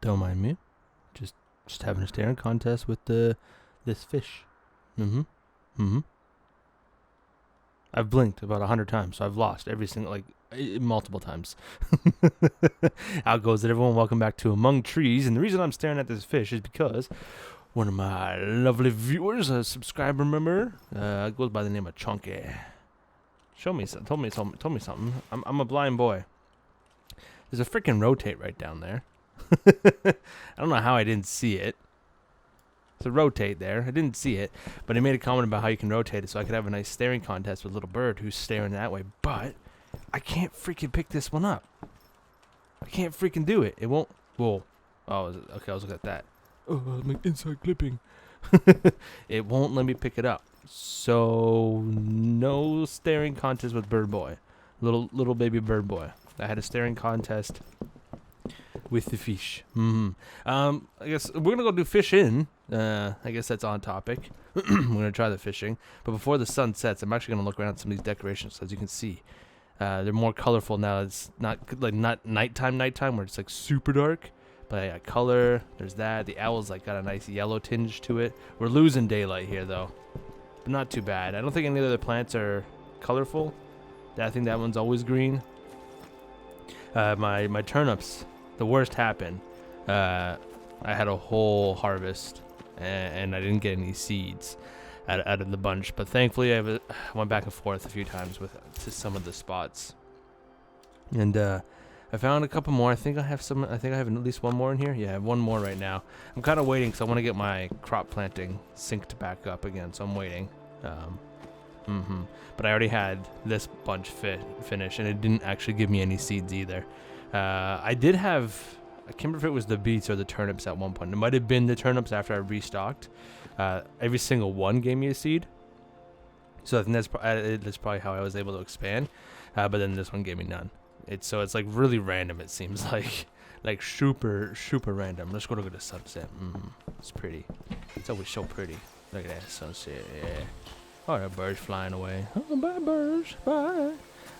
Don't mind me. Just having a staring contest with this fish. I've blinked about 100 times, so I've lost every single, multiple times. Out goes it, everyone. Welcome back to Among Trees. And the reason I'm staring at this fish is because one of my lovely viewers, a subscriber member, goes by the name of Chunky. Told me something. I'm a blind boy. There's a freaking rotate right down there. I don't know how I didn't see it. It's a rotate there. I didn't see it, but he made a comment about how you can rotate it so I could have a nice staring contest with a little bird who's staring that way. But I can't freaking pick this one up. I can't freaking do it. It won't. Whoa. Oh, okay. I was looking at that. Oh, my inside clipping. It won't let me pick it up. So no staring contest with Bird Boy, little baby Bird Boy. I had a staring contest with the fish. I guess we're gonna go do fishing. I guess that's on topic. We're gonna try the fishing, but before the sun sets, I'm actually gonna look around at some of these decorations. As you can see, they're more colorful now. It's not nighttime where it's like super dark, but I got color. There's that. The owl's got a nice yellow tinge to it. We're losing daylight here though, but not too bad. I don't think any other plants are colorful. I think that one's always green. My turnips. The worst happened. I had a whole harvest, and I didn't get any seeds out of the bunch. But thankfully, I went back and forth a few times to some of the spots, and I found a couple more. I think I have at least one more in here. Yeah, I have one more right now. I'm kind of waiting because I want to get my crop planting synced back up again. So I'm waiting. But I already had this bunch finish, and it didn't actually give me any seeds either. I did have, I can't remember if it was the beets or the turnips at one point. It might have been the turnips after I restocked. Every single one gave me a seed. So I think that's probably how I was able to expand. But then this one gave me none. It's like really random, it seems like super random. Let's go look at the sunset. It's pretty. It's always so pretty. Look at that sunset. Yeah. Oh, there are birds flying away. Oh, bye, birds. Bye.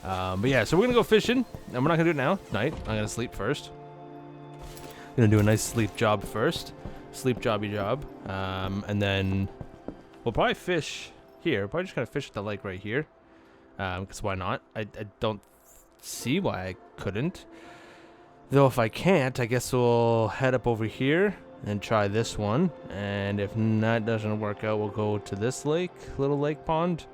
But yeah, so we're going to go fishing. And we're not going to do it now. Night. I'm going to sleep first. Going to do a nice sleep job first. Sleep jobby job. And then we'll probably fish here. Probably just going to fish at the lake right here. Because why not? I don't see why I couldn't. Though if I can't, I guess we'll head up over here and try this one, and if that doesn't work out, we'll go to this little lake pond.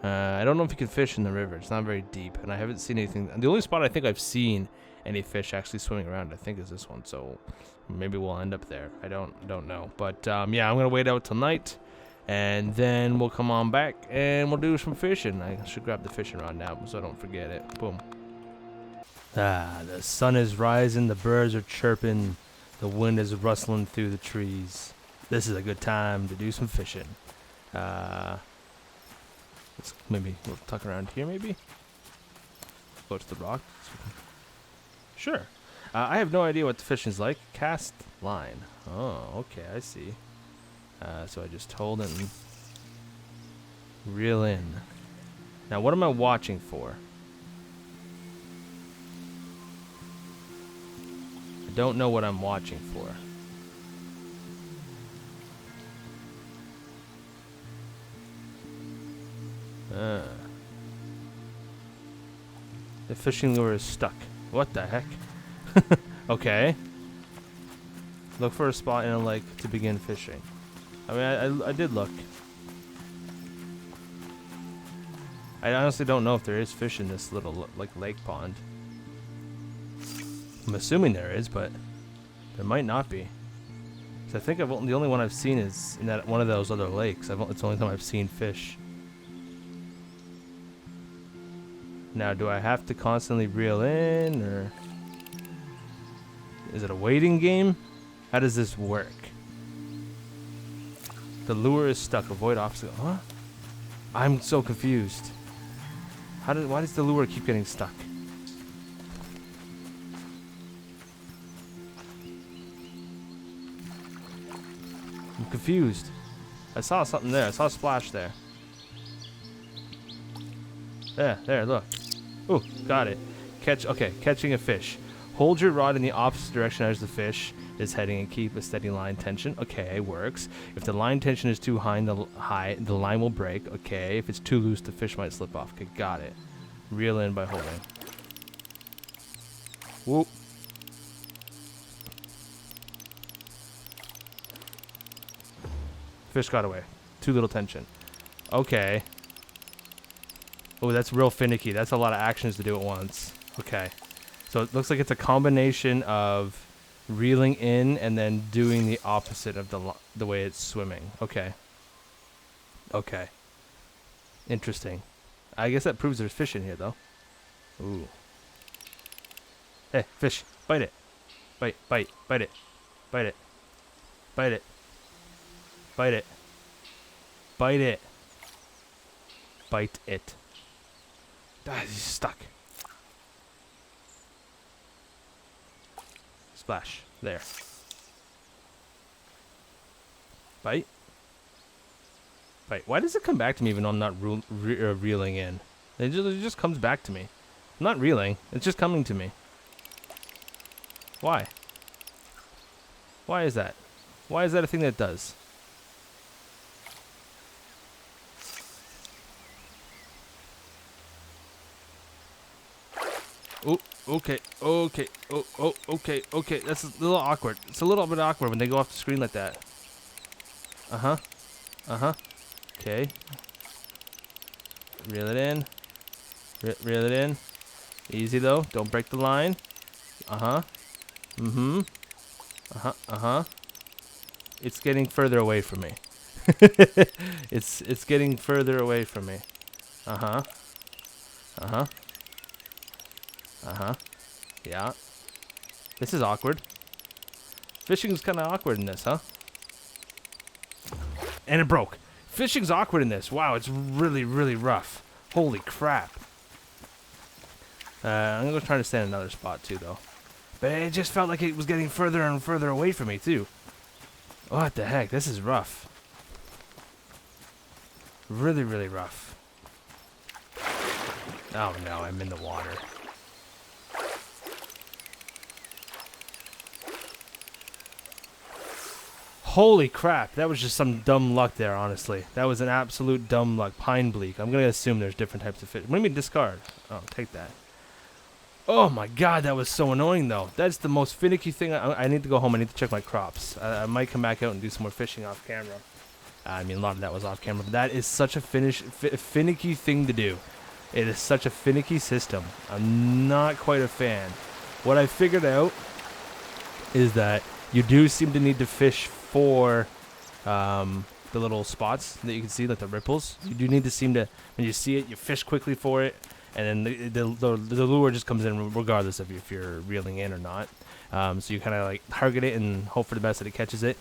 I don't know if you can fish in the river. It's not very deep, and I haven't seen anything. The only spot I think I've seen any fish actually swimming around, I think, is this one. So maybe we'll end up there. I don't know, but yeah, I'm gonna wait out till night, and then we'll come on back and we'll do some fishing. I should grab the fishing rod now so I don't forget it. Boom. The sun is rising. The birds are chirping. The wind is rustling through the trees. This is a good time to do some fishing. Maybe we'll tuck around here, maybe? Go to the rock. Sure. I have no idea what the fishing's like. Cast line. Oh, okay, I see. So I just hold it and reel in. Now, what am I watching for? Don't know what I'm watching for. The fishing lure is stuck. What the heck? Okay. Look for a spot in a lake to begin fishing. I mean, I did look. I honestly don't know if there is fish in this little lake pond. I'm assuming there is, but there might not be. So I think the only one I've seen is in that one of those other lakes. It's the only time I've seen fish. Now, do I have to constantly reel in, or is it a waiting game? How does this work? The lure is stuck. Avoid obstacle. Huh? I'm so confused. Why does the lure keep getting stuck? I'm confused. I saw something there. I saw a splash there. There, look. Ooh, got it. Catching a fish. Hold your rod in the opposite direction as the fish is heading and keep a steady line tension. Okay, works. If the line tension is too high, the line will break. Okay, if it's too loose, the fish might slip off. Okay, got it. Reel in by holding. Whoop. Fish got away. Too little tension. Okay. Oh, that's real finicky. That's a lot of actions to do at once. Okay. So it looks like it's a combination of reeling in and then doing the opposite of the way it's swimming. Okay. Okay. Interesting. I guess that proves there's fish in here, though. Ooh. Hey, fish. Bite it. Bite, bite, bite it. Bite it. Bite it. Bite it. Bite it. Bite it. Ah, he's stuck. Splash. There. Bite. Bite. Why does it come back to me even though I'm not reeling in? It just comes back to me. I'm not reeling. It's just coming to me. Why? Why is that? Why is that a thing that it does? Oh, okay, okay, oh, okay, okay. That's a little awkward. It's a little bit awkward when they go off the screen like that. Uh-huh. Uh-huh. Okay. Reel it in. Reel it in. Easy, though. Don't break the line. Uh-huh. Mm-hmm. Uh-huh. Uh-huh. It's getting further away from me. It's getting further away from me. Uh-huh. Uh-huh. Uh-huh. Yeah. This is awkward. Fishing's kind of awkward in this, huh? And it broke. Fishing's awkward in this. Wow, it's really, really rough. Holy crap. I'm going to try to stand in another spot, too, though. But it just felt like it was getting further and further away from me, too. What the heck? This is rough. Really, really rough. Oh, no, I'm in the water. Holy crap, that was just some dumb luck there, honestly. That was an absolute dumb luck. Pine bleak. I'm going to assume there's different types of fish. What do you mean discard? Oh, take that. Oh my god, that was so annoying, though. That's the most finicky thing. I need to go home. I need to check my crops. I might come back out and do some more fishing off camera. I mean, a lot of that was off camera, but that is such a finicky thing to do. It is such a finicky system. I'm not quite a fan. What I figured out is that you do seem to need to fish for the little spots that you can see, like the ripples. You do need to seem to, when you see it, you fish quickly for it, and then the lure just comes in regardless of if you're reeling in or not. So you kind of like target it and hope for the best that it catches it.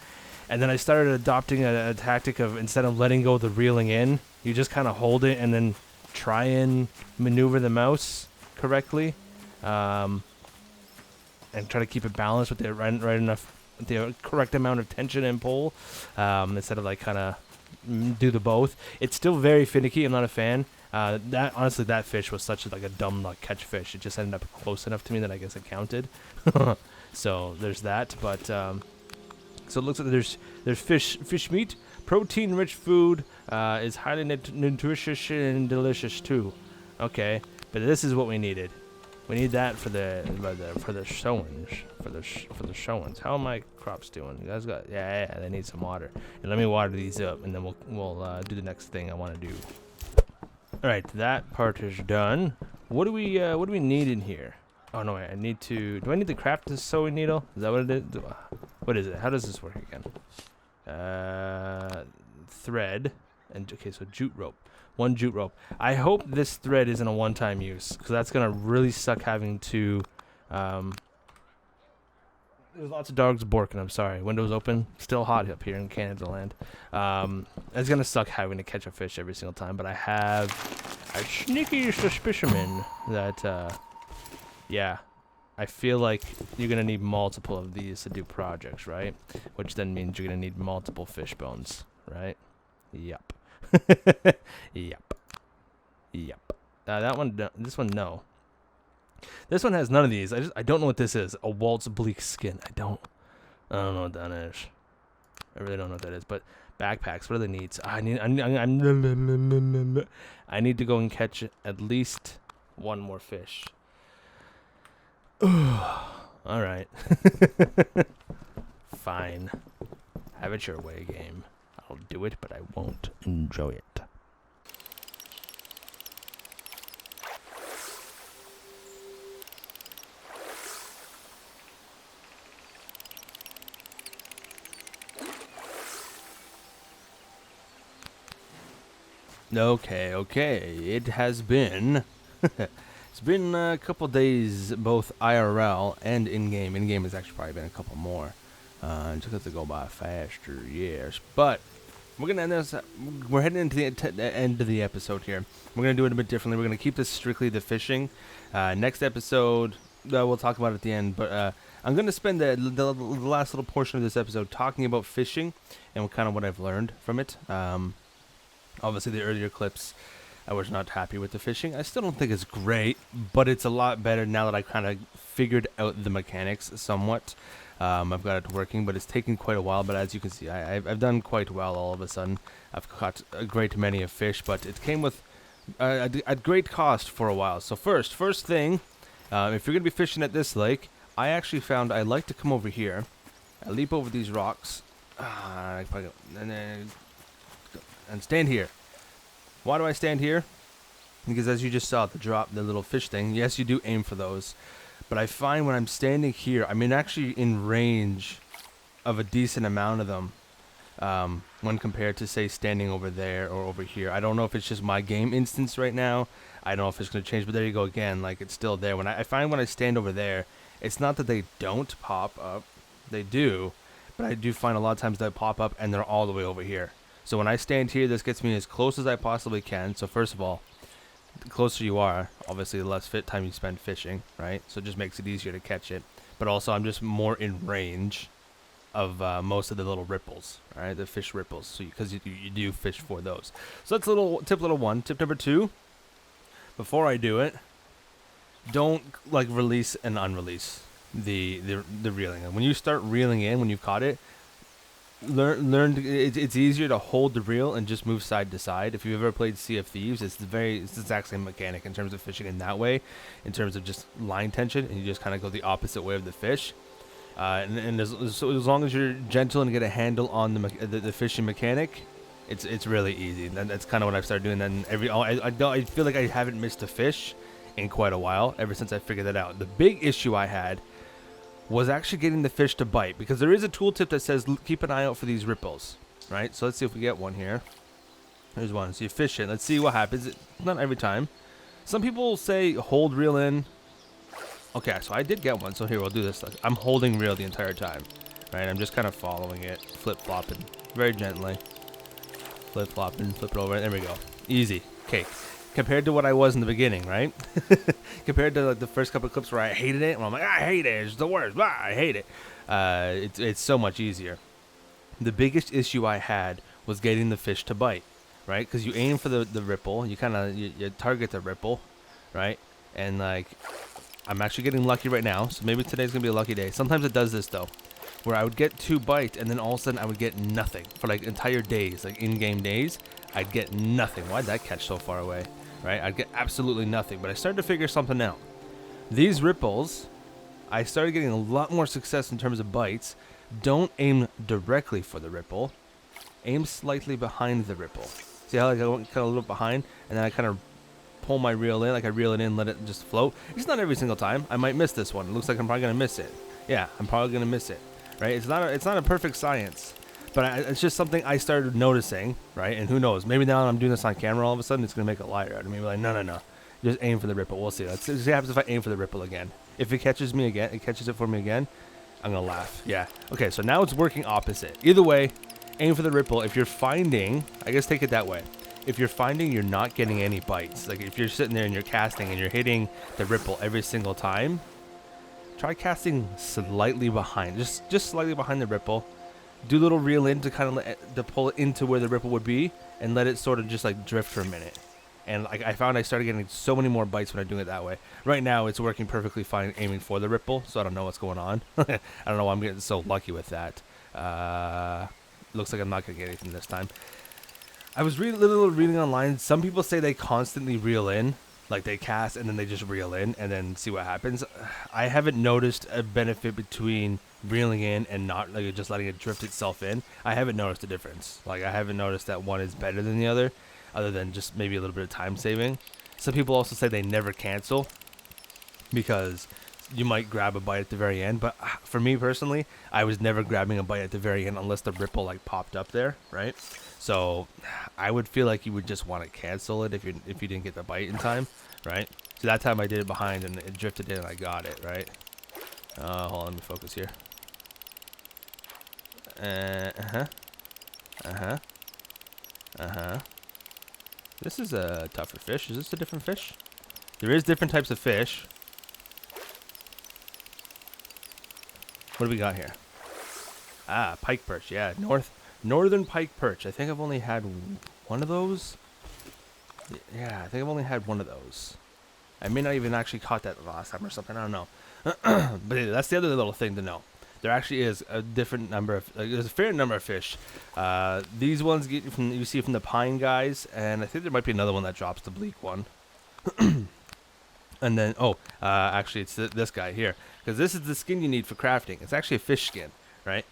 And then I started adopting a tactic of, instead of letting go of the reeling in, you just kind of hold it and then try and maneuver the mouse correctly, and try to keep it balanced with the right enough, the correct amount of tension and pull, instead of like kind of do the both. It's still very finicky. I'm not a fan. That honestly, that fish was such like a dumb luck catch fish. It just ended up close enough to me that I guess it counted. So there's that. But so it looks like there's fish meat, protein-rich food, is highly nutritious and delicious too. Okay, but this is what we needed. We need that for the showings. How are my crops doing? You guys got yeah, they need some water. And let me water these up, and then we'll do the next thing I want to do. All right, that part is done. What do we need in here? Oh no, wait, I need to. Do I need to craft this sewing needle? Is that what it is? What is it? How does this work again? Thread and okay, so jute rope. 1 jute rope. I hope this thread isn't a one-time use, because that's gonna really suck having to. There's lots of dogs barking. I'm sorry. Windows open. Still hot up here in Canada land. It's gonna suck having to catch a fish every single time. But I have a sneaky suspicion that, yeah, I feel like you're gonna need multiple of these to do projects, right? Which then means you're gonna need multiple fish bones, right? Yup. Yep. That one, this one, no. This one has none of these. I don't know what this is. A waltz bleak skin. I don't know what that is. I really don't know what that is. But backpacks. What are the needs? I need to go and catch at least one more fish. All right. Fine. Have it your way, game. I'll do it, but I won't enjoy it. Okay. It has been... it's been a couple days, both IRL and in-game. In-game has actually probably been a couple more. Just have to go by faster, yes. But we're gonna end this. We're heading into the end of the episode here. We're gonna do it a bit differently. We're gonna keep this strictly the fishing. Next episode, we'll talk about it at the end. But I'm gonna spend the last little portion of this episode talking about fishing and kind of what I've learned from it. Obviously, the earlier clips, I was not happy with the fishing. I still don't think it's great, but it's a lot better now that I kind of figured out the mechanics somewhat. I've got it working, but it's taken quite a while. But as you can see, I've done quite well all of a sudden. I've caught a great many of fish, but it came with a great cost for a while. So first thing, if you're going to be fishing at this lake, I actually found I like to come over here. I leap over these rocks, and stand here. Why do I stand here? Because as you just saw, the little fish thing, yes, you do aim for those. But I find when I'm standing here, I'm actually in range of a decent amount of them when compared to, say, standing over there or over here. I don't know if it's just my game instance right now. I don't know if it's going to change, but there you go again. Like, it's still there. I find when I stand over there, it's not that they don't pop up. They do. But I do find a lot of times they pop up and they're all the way over here. So when I stand here, this gets me as close as I possibly can. So first of all, the closer you are, obviously the less time you spend fishing, right? So it just makes it easier to catch it. But also I'm just more in range of most of the little ripples, right? The fish ripples, so because you do fish for those. So that's tip little one. Tip number 2, before I do it, don't like release and unrelease the reeling. And when you start reeling in, when you've caught it, it's easier to hold the reel and just move side to side. If you've ever played Sea of Thieves, it's the exact same mechanic in terms of fishing in that way, in terms of just line tension, and you just kind of go the opposite way of the fish. And as long as you're gentle and get a handle on the fishing mechanic, it's really easy. And that's kind of what I've started doing. And I feel like I haven't missed a fish in quite a while ever since I figured that out. The big issue I had was actually getting the fish to bite, because there is a tooltip that says keep an eye out for these ripples, right? So let's see if we get one here. There's one. So you fish it. Let's see what happens. Not every time. Some people say hold reel in. Okay, so I did get one. So here, we'll do this. I'm holding reel the entire time, right? I'm just kind of following it, flip-flopping very gently. Flip-flopping, flip it over. There we go. Easy. Okay. Compared to what I was in the beginning, right? Compared to like the first couple of clips where I hated it, and I'm like, I hate it, it's the worst, I hate it. It's so much easier. The biggest issue I had was getting the fish to bite, right? Because you aim for the ripple, you kind of you target the ripple, right? And like, I'm actually getting lucky right now, so maybe today's gonna be a lucky day. Sometimes it does this though, where I would get 2 bites and then all of a sudden I would get nothing for like entire days, like in-game days. I'd get nothing. Why'd that catch so far away? Right? I'd get absolutely nothing. But I started to figure something out. These ripples, I started getting a lot more success in terms of bites. Don't aim directly for the ripple. Aim slightly behind the ripple. See how I go kind of a little behind, and then I kind of pull my reel in, like I reel it in, let it just float. It's not every single time. I might miss this one. It looks like I'm probably gonna miss it. Yeah, I'm probably gonna miss it. Right? It's not a perfect science. But it's just something I started noticing, right? And who knows? Maybe now I'm doing this on camera, all of a sudden it's going to make a liar out of me. Like, no. Just aim for the ripple. We'll see. Let's see what happens if I aim for the ripple again. If it catches me again, it catches it for me again, I'm going to laugh. Yeah. Okay, so now it's working opposite. Either way, aim for the ripple. If you're finding, I guess take it that way. If you're finding you're not getting any bites, like if you're sitting there and you're casting and you're hitting the ripple every single time, try casting slightly behind. Just slightly behind the ripple. Do a little reel in to kind of to pull it into where the ripple would be, and let it sort of just like drift for a minute. And like I found I started getting so many more bites when I do it that way. Right now, it's working perfectly fine aiming for the ripple, so I don't know what's going on. I don't know why I'm getting so lucky with that. Looks like I'm not going to get anything this time. I was reading online. Some people say they constantly reel in, like they cast and then they just reel in and then see what happens. I haven't noticed a benefit between reeling in and not like just letting it drift itself in. I haven't noticed a difference. Like I haven't noticed that one is better than the other than just maybe a little bit of time saving. Some people also say they never cancel because you might grab a bite at the very end, but for me personally, I was never grabbing a bite at the very end unless the ripple like popped up there, right? So I would feel like you would just want to cancel it if you didn't get the bite in time, right? So that time I did it behind and it drifted in and I got it, right? Hold on, let me focus here. This is a tougher fish. Is this a different fish? There is different types of fish. What do we got here? Ah, pike perch. Yeah, northern pike perch. I think I've only had one of those. Yeah, I think I've only had one of those. I may not even actually caught that last time or something. I don't know. But that's the other little thing to know. There actually is a different number of. There's a fair number of fish. These ones you see from the pine guys, and I think there might be another one that drops the bleak one. And then actually it's this guy here, because this is the skin you need for crafting. It's actually a fish skin, right?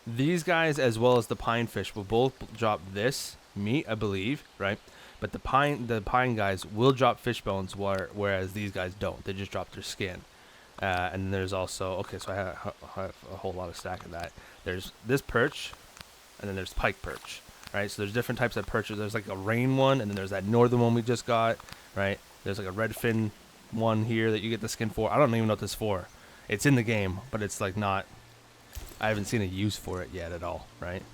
These guys as well as the pine fish will both drop this meat, I believe, right? But the pine guys will drop fish bones, whereas these guys don't. They just drop their skin. And there's also so I have a whole lot of stack of that. There's this perch, and then there's pike perch, right? So there's different types of perches. There's like a rain one, and then there's that northern one we just got, right? There's like a redfin one here that you get the skin for. I don't even know what this is for. It's in the game, but it's like not. I haven't seen a use for it yet at all, right?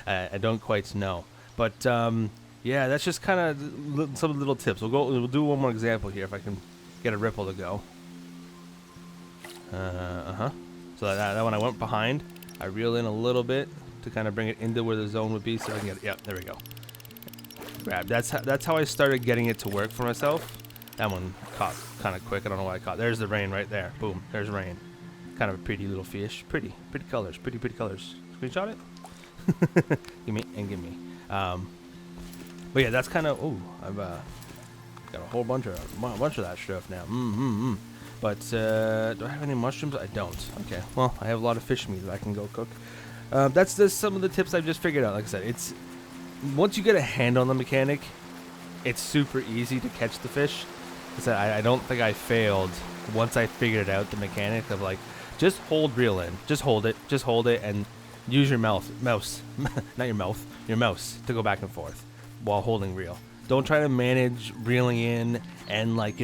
I don't quite know, but yeah, that's just kind of some little tips. We'll do one more example here if I can get a ripple to go. So that one I went behind. I reel in a little bit to kind of bring it into where the zone would be, so I can get it. Yep, there we go. Grab. That's how I started getting it to work for myself. That one caught kind of quick. I don't know why I caught. There's the rain right there. Boom. There's rain. Kind of a pretty little fish. Pretty colors. Pretty colors. Screenshot it. Give me. But yeah, that's kind of. Oh, I've got a whole bunch of that stuff now. But do I have any mushrooms? I don't. Okay. Well, I have a lot of fish meat that I can go cook. That's just some of the tips I've just figured out. Like I said, it's once you get a handle on the mechanic, it's super easy to catch the fish. I don't think I failed once I figured out the mechanic of like just reel in, just hold it, and use your mouse, not your mouth, your mouse to go back and forth while holding reel. Don't try to manage reeling in and like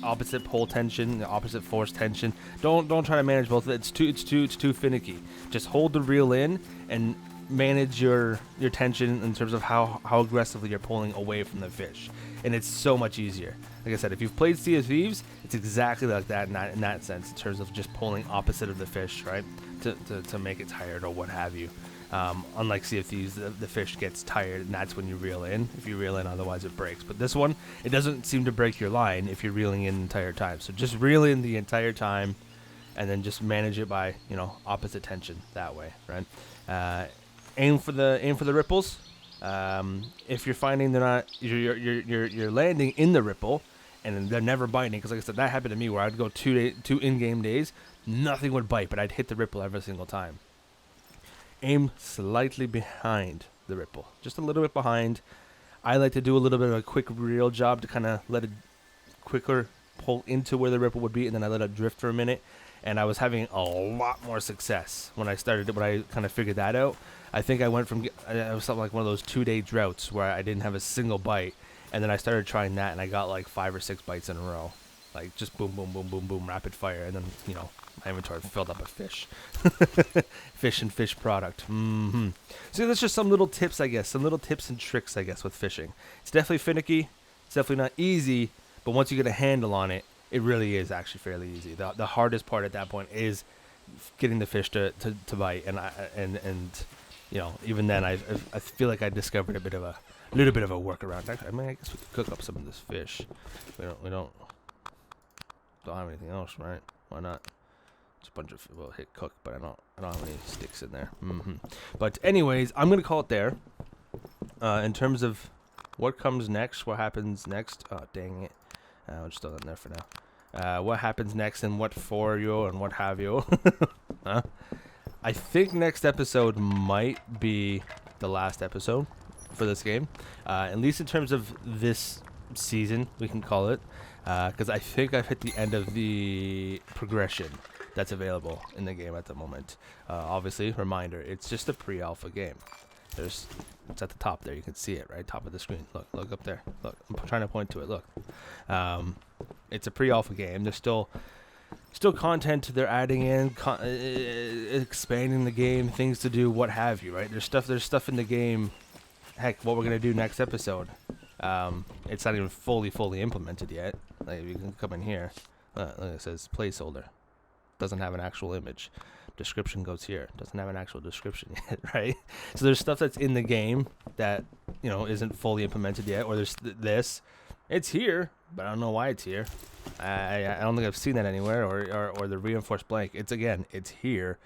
opposite pole tension, opposite force tension. Don't try to manage both of it. It's too finicky. Just hold the reel in and manage your tension in terms of how aggressively you're pulling away from the fish, and it's so much easier. Like I said, if you've played Sea of Thieves, it's exactly like that in that sense, in terms of just pulling opposite of the fish, right, to make it tired or what have you. Unlike Sea of Thieves, the fish gets tired, and that's when you reel in. If you reel in, otherwise it breaks. But this one, it doesn't seem to break your line if you're reeling in the entire time. So just reel in the entire time, and then just manage it by opposite tension that way, right? Aim for the ripples. If you're finding they're not, you're landing in the ripple, and they're never biting. Because like I said, that happened to me where I'd go two in-game days, nothing would bite, but I'd hit the ripple every single time. Aim slightly behind the ripple, just a little bit behind. I like to do a little bit of a quick reel job to kind of let it quicker pull into where the ripple would be, and then I let it drift for a minute. And I was having a lot more success when I kind of figured that out. I think I went from it was something like one of those 2-day droughts where I didn't have a single bite, and then I started trying that, and I got like 5 or 6 bites in a row, like just boom, boom, boom, boom, boom, rapid fire, and then my inventory filled up with fish, fish and fish product. So that's just some little tips, I guess, some little tips and tricks, I guess, with fishing. It's definitely finicky. It's definitely not easy, but once you get a handle on it, it really is actually fairly easy. The hardest part at that point is getting the fish to bite, and even then I feel like I discovered a bit of a little bit of a workaround. Actually, I mean, I guess we could cook up some of this fish. We don't have anything else, right? Why not? It's a bunch of, well, hit cook, but I don't have any sticks in there. But anyways, I'm gonna call it there. In terms of what comes next, what happens next? Oh, dang it! I'll just throw that in there for now. What happens next, and what for you, and what have you? Huh? I think next episode might be the last episode for this game, at least in terms of this season, we can call it, because I think I've hit the end of the progression that's available in the game at the moment. Obviously, reminder, it's just a pre-alpha game. It's at the top there. You can see it, right? Top of the screen. Look up there. Look, I'm trying to point to it. Look. It's a pre-alpha game. There's still content they're adding in, expanding the game, things to do, what have you, right? There's stuff in the game. Heck, what we're gonna do next episode. It's not even fully implemented yet. Like, you can come in here. Look, it says placeholder. Doesn't have an actual image. Description goes here. Doesn't have an actual description yet, right? So there's stuff that's in the game that, isn't fully implemented yet. Or there's this. It's here, but I don't know why it's here. I don't think I've seen that anywhere. Or the reinforced blank. It's here.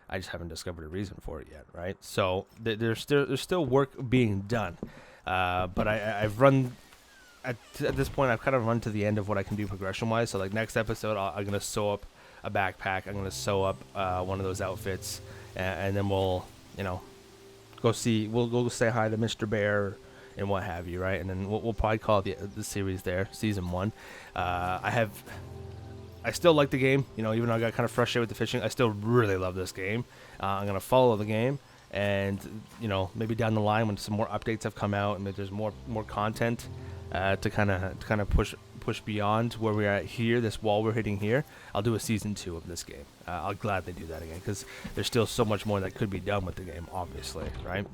I just haven't discovered a reason for it yet, right? So there's still work being done. But I've run at this point. I've kind of run to the end of what I can do progression wise. So like next episode, I'm gonna sew up a backpack. I'm gonna sew up one of those outfits, and then we'll go see. We'll go say hi to Mr. Bear and what have you, right? And then we'll probably call the series there, season 1. I still like the game, even though I got kind of frustrated with the fishing. I still really love this game. I'm gonna follow the game, and maybe down the line when some more updates have come out and there's more content to kind of push beyond where we're at here, this wall we're hitting here, I'll do a season 2 of this game. I'll gladly do that again, because there's still so much more that could be done with the game, obviously, right?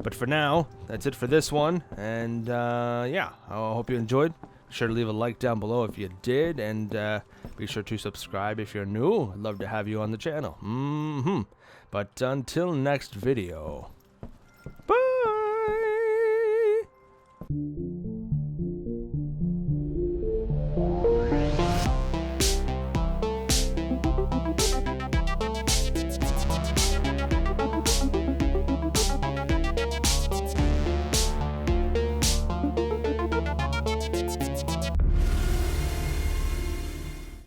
But for now, that's it for this one, and yeah, I hope you enjoyed. Be sure to leave a like down below if you did, and be sure to subscribe if you're new. I'd love to have you on the channel. But until next video.